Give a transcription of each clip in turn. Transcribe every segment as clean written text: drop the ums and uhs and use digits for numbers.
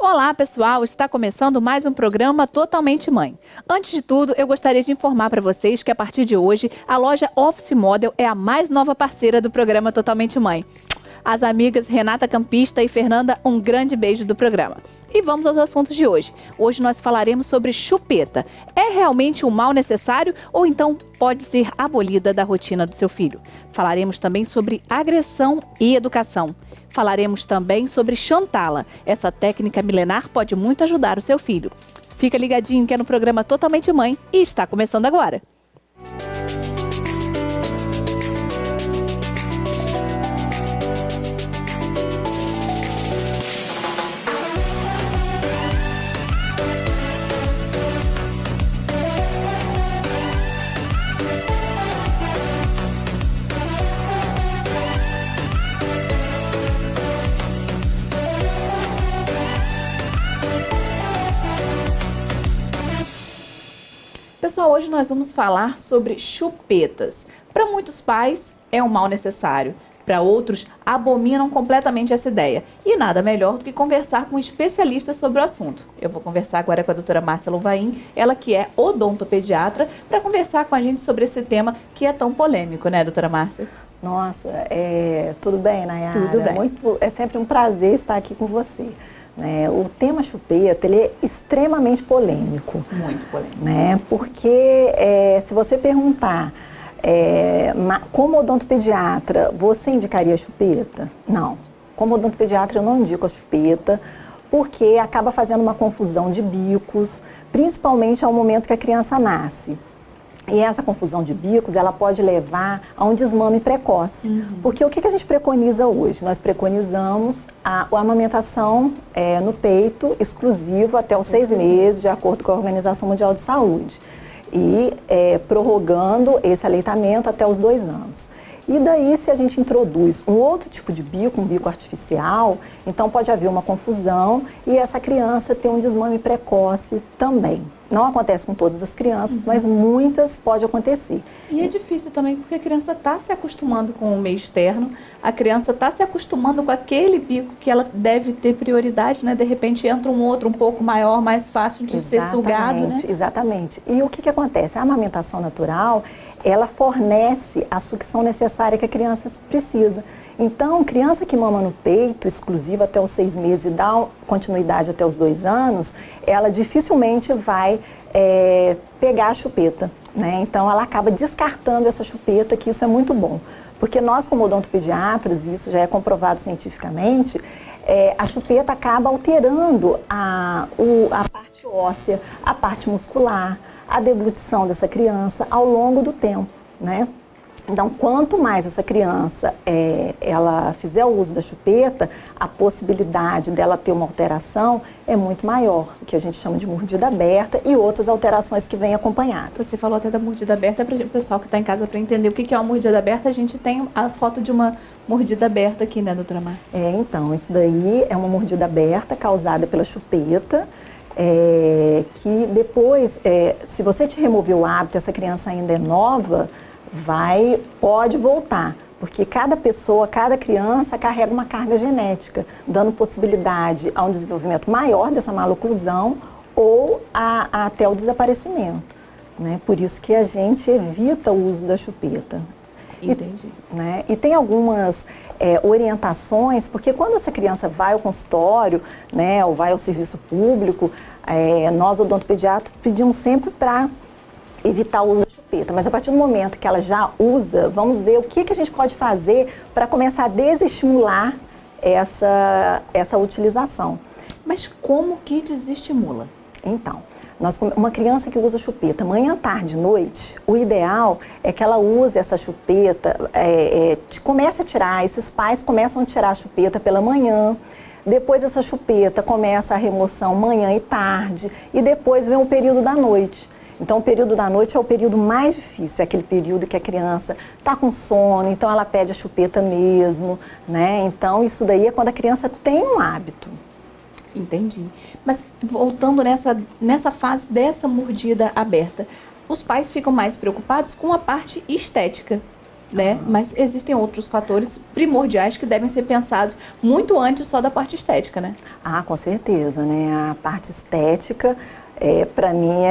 Olá, pessoal! Está começando mais um programa Totalmente Mãe. Antes de tudo, eu gostaria de informar para vocês que a partir de hoje, a loja Office Model é a mais nova parceira do programa Totalmente Mãe. As amigas Renata Campista e Fernanda, um grande beijo do programa. E vamos aos assuntos de hoje. Hoje nós falaremos sobre chupeta. É realmente um mal necessário ou então pode ser abolida da rotina do seu filho? Falaremos também sobre agressão e educação. Falaremos também sobre chantala. Essa técnica milenar pode muito ajudar o seu filho. Fica ligadinho que é no programa Totalmente Mãe e está começando agora. Pessoal, hoje nós vamos falar sobre chupetas. Para muitos pais é um mal necessário, para outros abominam completamente essa ideia. E nada melhor do que conversar com um especialista sobre o assunto. Eu vou conversar agora com a doutora Márcia Louvain, ela que é odontopediatra, para conversar com a gente sobre esse tema que é tão polêmico, né, doutora Márcia? Nossa, tudo bem, Nayara? Tudo bem. É sempre um prazer estar aqui com você. O tema chupeta, ele é extremamente polêmico. Muito polêmico. Porque se você perguntar, como odontopediatra, você indicaria a chupeta? Não. Como odontopediatra, eu não indico a chupeta, porque acaba fazendo uma confusão de bicos, principalmente ao momento que a criança nasce. E essa confusão de bicos, ela pode levar a um desmame precoce. Porque o que a gente preconiza hoje? Nós preconizamos a amamentação no peito exclusivo até os 6 meses, de acordo com a Organização Mundial de Saúde. E prorrogando esse aleitamento até os 2 anos. E daí, se a gente introduz um outro tipo de bico, um bico artificial, então pode haver uma confusão e essa criança ter um desmame precoce também. Não acontece com todas as crianças, mas muitas pode acontecer. E é difícil também porque a criança está se acostumando com o meio externo, a criança está se acostumando com aquele bico que ela deve ter prioridade, né? De repente entra um outro um pouco maior, mais fácil de ser sugado, né? Exatamente. E o que acontece? A amamentação natural, ela fornece a sucção necessária que a criança precisa. Então, criança que mama no peito, exclusiva até os 6 meses e dá continuidade até os 2 anos, ela dificilmente vai pegar a chupeta, né? Então, ela acaba descartando essa chupeta, que isso é muito bom. Porque nós, como odontopediatras, isso já é comprovado cientificamente, a chupeta acaba alterando a parte óssea, a parte muscular, a deglutição dessa criança ao longo do tempo, né? Então, quanto mais essa criança ela fizer o uso da chupeta, a possibilidade dela ter uma alteração é muito maior, o que a gente chama de mordida aberta e outras alterações que vêm acompanhadas. Você falou até da mordida aberta, para o pessoal que está em casa para entender o que é uma mordida aberta, a gente tem a foto de uma mordida aberta aqui, né, doutora Mar? Então, isso daí é uma mordida aberta causada pela chupeta, que depois, se você te remover o hábito, essa criança ainda é nova, pode voltar, porque cada pessoa, cada criança carrega uma carga genética, dando possibilidade a um desenvolvimento maior dessa maloclusão ou até o desaparecimento, né? Por isso que a gente evita o uso da chupeta. Entendi. E tem algumas orientações, porque quando essa criança vai ao consultório, né, ou vai ao serviço público, nós, odontopediatras, pedimos sempre para evitar o uso da chupeta, mas a partir do momento que ela já usa, vamos ver o que a gente pode fazer para começar a desestimular essa utilização. Mas como que desestimula? Então, uma criança que usa chupeta manhã, tarde, noite, o ideal é que ela use essa chupeta, comece a tirar, esses pais começam a tirar a chupeta pela manhã, depois essa chupeta começa a remoção manhã e tarde, e depois vem o período da noite. Então, o período da noite é o período mais difícil, é aquele período que a criança está com sono, então ela pede a chupeta mesmo, né? Então, isso daí é quando a criança tem um hábito. Entendi. Mas voltando nessa fase dessa mordida aberta, os pais ficam mais preocupados com a parte estética. né? Mas existem outros fatores primordiais que devem ser pensados muito antes só da parte estética, né? Ah, com certeza, né? A parte estética, para mim,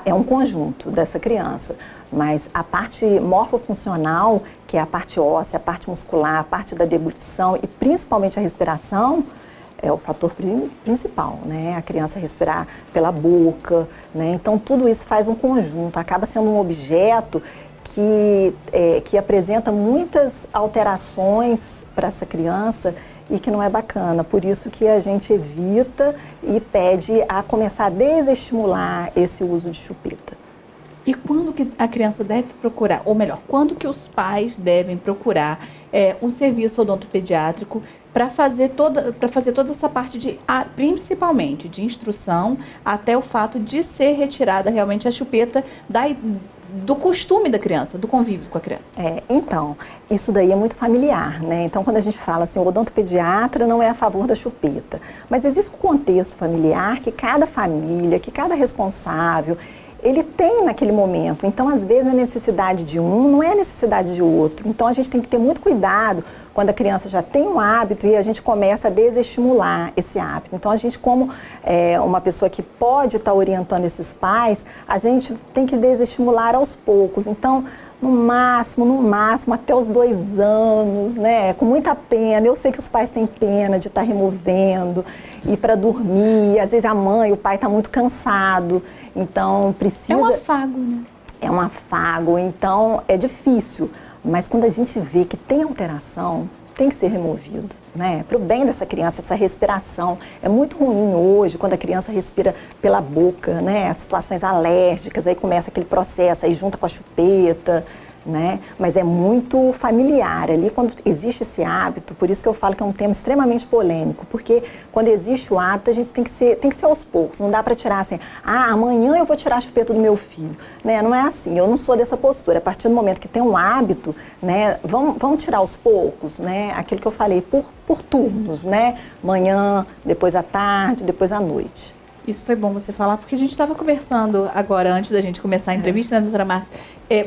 é um conjunto dessa criança. Mas a parte morfofuncional, que é a parte óssea, a parte muscular, a parte da deglutição e principalmente a respiração, é o fator principal, né? A criança respirar pela boca, né? Então, tudo isso faz um conjunto, acaba sendo um objeto que apresenta muitas alterações para essa criança e que não é bacana. Por isso que a gente evita e pede a começar a desestimular esse uso de chupeta. E quando que a criança deve procurar, ou melhor, quando que os pais devem procurar um serviço odontopediátrico para fazer toda essa parte principalmente de instrução, até o fato de ser retirada realmente a chupeta do costume da criança, do convívio com a criança? Então, isso daí é muito familiar, né? Então, quando a gente fala assim, o odontopediatra não é a favor da chupeta, mas existe um contexto familiar que cada família, que cada responsável, ele tem naquele momento. Então, às vezes, a necessidade de um não é a necessidade de outro. Então, a gente tem que ter muito cuidado quando a criança já tem um hábito e a gente começa a desestimular esse hábito. Então, a gente, como uma pessoa que pode estar orientando esses pais, a gente tem que desestimular aos poucos. Então, no máximo, até os 2 anos, né? Com muita pena. Eu sei que os pais têm pena de estar removendo, ir para dormir. Às vezes a mãe, o pai está muito cansado, então precisa... É um afago, né? É um afago, então é difícil. Mas quando a gente vê que tem alteração, tem que ser removido, né? Para o bem dessa criança, essa respiração. É muito ruim hoje quando a criança respira pela boca, né? As situações alérgicas, aí começa aquele processo, aí junta com a chupeta, né? Mas é muito familiar ali quando existe esse hábito, por isso que eu falo que é um tema extremamente polêmico, porque quando existe o hábito a gente tem que ser aos poucos, não dá para tirar assim, amanhã eu vou tirar a chupeta do meu filho, né? Não é assim, eu não sou dessa postura, a partir do momento que tem um hábito, né? Vamos tirar aos poucos, né? Aquilo que eu falei, por turnos, né? Manhã, depois à tarde, depois à noite. Isso foi bom você falar, porque a gente estava conversando agora, antes da gente começar a entrevista, né, doutora Márcia?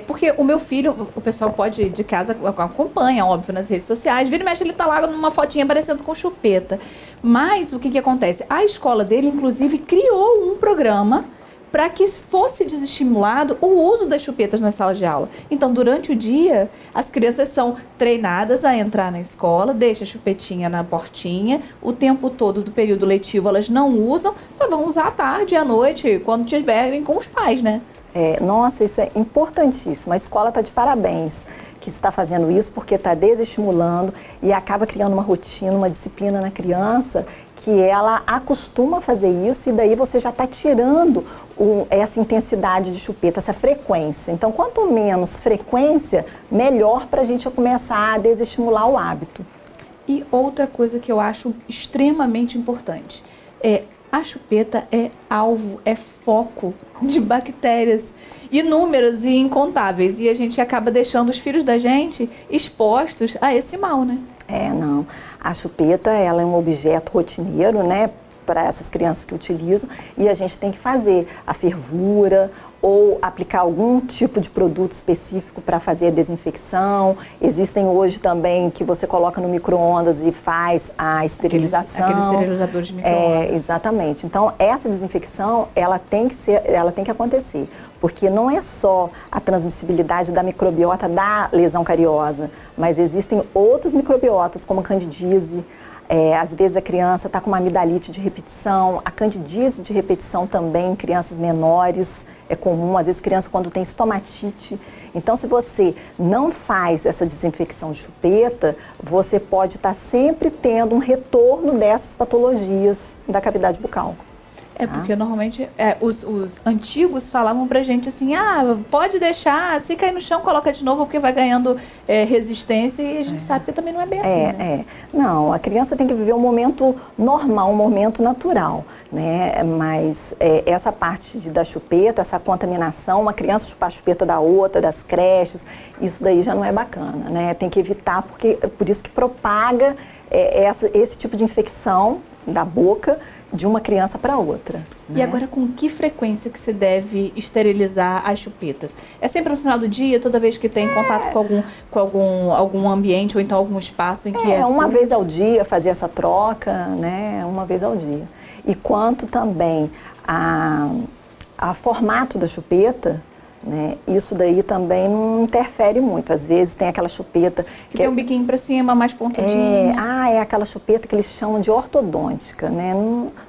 Porque o meu filho, o pessoal pode de casa acompanha, óbvio, nas redes sociais, vira e mexe, ele tá lá numa fotinha aparecendo com chupeta. Mas o que acontece? A escola dele, inclusive, criou um programa para que fosse desestimulado o uso das chupetas nas salas de aula. Então, durante o dia, as crianças são treinadas a entrar na escola, deixa a chupetinha na portinha, o tempo todo do período letivo elas não usam, só vão usar à tarde e à noite, quando estiverem com os pais, né? Nossa, isso é importantíssimo. A escola está de parabéns que está fazendo isso, porque está desestimulando e acaba criando uma rotina, uma disciplina na criança que ela acostuma a fazer isso e daí você já está tirando essa intensidade de chupeta, essa frequência. Então, quanto menos frequência, melhor para a gente começar a desestimular o hábito. E outra coisa que eu acho extremamente importante a chupeta é alvo, é foco de bactérias inúmeras e incontáveis. E a gente acaba deixando os filhos da gente expostos a esse mal, né? Não. A chupeta, ela é um objeto rotineiro, né? Para essas crianças que utilizam. E a gente tem que fazer a fervura ou aplicar algum tipo de produto específico para fazer a desinfecção. Existem hoje também que você coloca no micro-ondas e faz a esterilização. Aqueles esterilizadores de micro-ondas. Exatamente. Então, essa desinfecção, ela tem que acontecer. Porque não é só a transmissibilidade da microbiota da lesão cariosa, mas existem outros microbiotas, como a candidíase. Às vezes a criança está com uma amidalite de repetição, a candidíase de repetição também em crianças menores é comum, às vezes criança quando tem estomatite. Então, se você não faz essa desinfecção de chupeta, você pode estar sempre tendo um retorno dessas patologias da cavidade bucal. Porque normalmente os antigos falavam pra gente assim, pode deixar, se cair no chão, coloca de novo, porque vai ganhando resistência, e a gente sabe que também não é bem assim, né? Não, a criança tem que viver um momento normal, um momento natural, né? Mas essa parte da chupeta, essa contaminação, uma criança chupar a chupeta da outra, das creches, isso daí já não é bacana, né? Tem que evitar, porque por isso que propaga esse tipo de infecção da boca, de uma criança para outra. E agora, com que frequência que se deve esterilizar as chupetas? É sempre no final do dia, toda vez que tem contato com algum ambiente ou então algum espaço em que uma vez ao dia fazer essa troca, né? Uma vez ao dia. E quanto também a formato da chupeta, né? Isso daí também não interfere muito. Às vezes tem aquela chupeta que tem um biquinho para cima, mais pontudinho. É aquela chupeta que eles chamam de ortodôntica, né?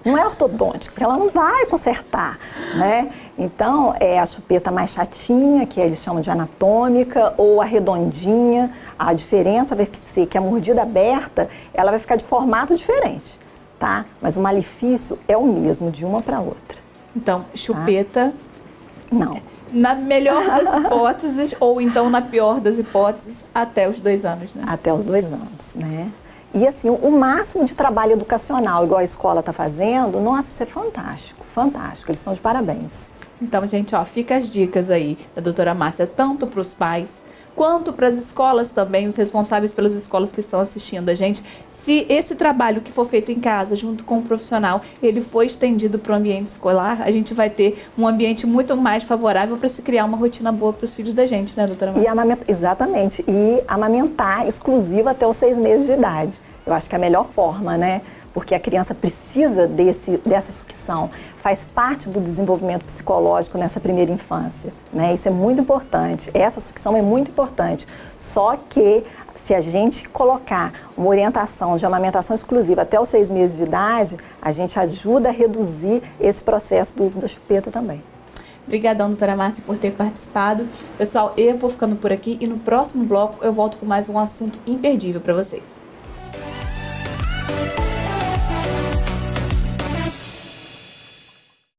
Não é ortodôntica, porque ela não vai consertar, né? Então, é a chupeta mais chatinha, que eles chamam de anatômica, ou a redondinha. A diferença vai ser que a mordida aberta, ela vai ficar de formato diferente, tá? Mas o malefício é o mesmo, de uma para outra. Então, chupeta... Tá? Não. Na melhor das hipóteses, ou então na pior das hipóteses, até os 2 anos, né? Até os 2 anos, né? E assim, o máximo de trabalho educacional, igual a escola está fazendo, nossa, isso é fantástico, fantástico, eles estão de parabéns. Então, gente, ó, fica as dicas aí da doutora Márcia, tanto para os pais, quanto para as escolas também, os responsáveis pelas escolas que estão assistindo a gente. Se esse trabalho que for feito em casa, junto com o profissional, ele for estendido para o ambiente escolar, a gente vai ter um ambiente muito mais favorável para se criar uma rotina boa para os filhos da gente, né, doutora Márcia? Exatamente. E amamentar exclusiva até os 6 meses de idade. Eu acho que é a melhor forma, né? Porque a criança precisa dessa sucção, faz parte do desenvolvimento psicológico nessa primeira infância, né? Isso é muito importante, essa sucção é muito importante. Só que se a gente colocar uma orientação de amamentação exclusiva até os 6 meses de idade, a gente ajuda a reduzir esse processo do uso da chupeta também. Obrigadão, doutora Márcia, por ter participado. Pessoal, eu vou ficando por aqui e no próximo bloco eu volto com mais um assunto imperdível para vocês.